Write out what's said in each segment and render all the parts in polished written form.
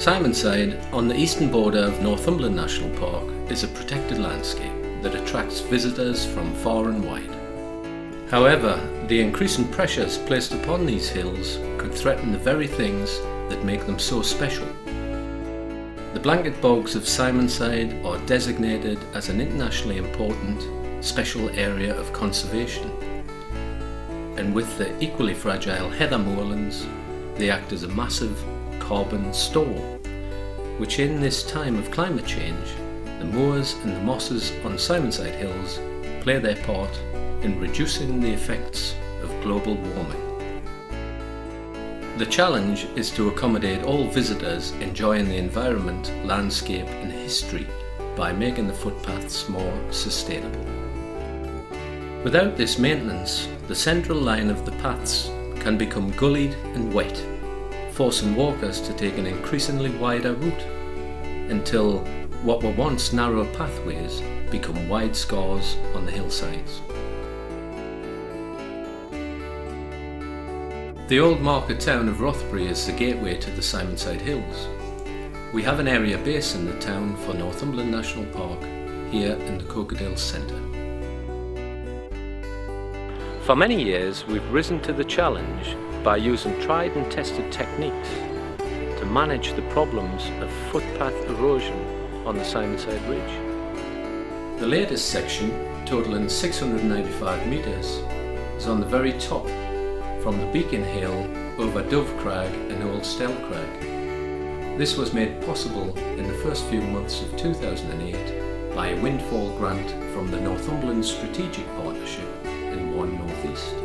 Simonside, on the eastern border of Northumberland National Park, is a protected landscape that attracts visitors from far and wide. However, the increasing pressures placed upon these hills could threaten the very things that make them so special. The blanket bogs of Simonside are designated as an internationally important special area of conservation, and with the equally fragile heather moorlands, they act as a massive carbon store, which in this time of climate change, the moors and the mosses on Simonside Hills play their part in reducing the effects of global warming. The challenge is to accommodate all visitors enjoying the environment, landscape and history by making the footpaths more sustainable. Without this maintenance, the central line of the paths can become gullied and wet, forcing walkers to take an increasingly wider route, until what were once narrow pathways become wide scars on the hillsides. The old market town of Rothbury is the gateway to the Simonside Hills. We have an area base in the town for Northumberland National Park, here in the Crocodile Centre. For many years we've risen to the challenge by using tried and tested techniques to manage the problems of footpath erosion on the Simonside Ridge. The latest section, totalling 695 metres, is on the very top, from the Beacon Hill over Dove Crag and Old Stell Crag. This was made possible in the first few months of 2008 by a windfall grant from the Northumberland Strategic Partnership in One North East.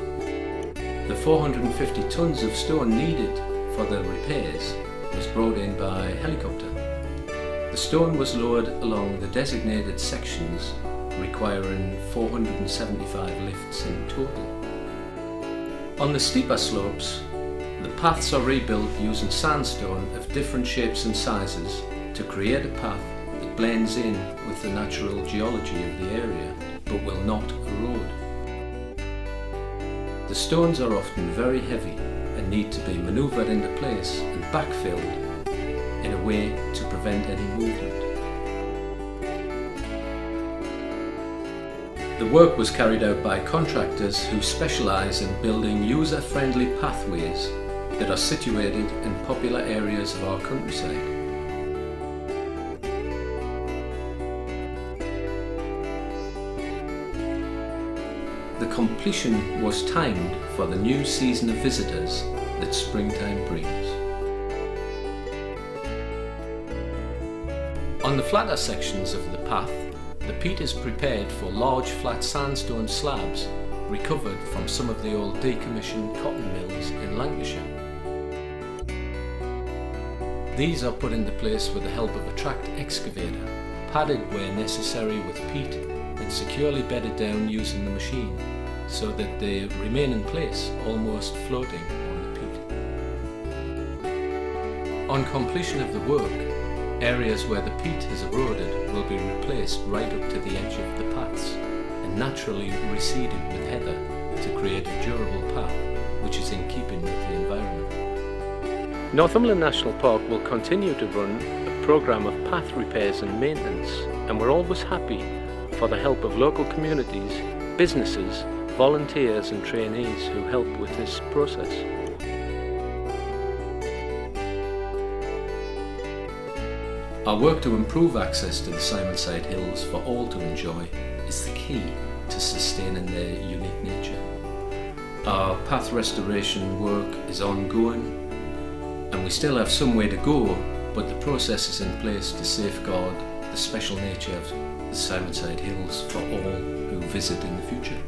The 450 tonnes of stone needed for the repairs was brought in by helicopter. The stone was lowered along the designated sections, requiring 475 lifts in total. On the steeper slopes, the paths are rebuilt using sandstone of different shapes and sizes to create a path that blends in with the natural geology of the area but will not erode. The stones are often very heavy and need to be manoeuvred into place and backfilled in a way to prevent any movement. The work was carried out by contractors who specialise in building user-friendly pathways that are situated in popular areas of our countryside. The completion was timed for the new season of visitors that springtime brings. On the flatter sections of the path, the peat is prepared for large flat sandstone slabs recovered from some of the old decommissioned cotton mills in Lancashire. These are put into place with the help of a tracked excavator, padded where necessary with peat and securely bedded down using the machine, so that they remain in place, almost floating on the peat. On completion of the work, areas where the peat has eroded will be replaced right up to the edge of the paths and naturally reseeded with heather to create a durable path which is in keeping with the environment. Northumberland National Park will continue to run a programme of path repairs and maintenance, and we're always happy for the help of local communities, businesses, volunteers and trainees who help with this process. Our work to improve access to the Simonside Hills for all to enjoy is the key to sustaining their unique nature. Our path restoration work is ongoing, and we still have some way to go, but the process is in place to safeguard the special nature of the Simonside Hills for all who visit in the future.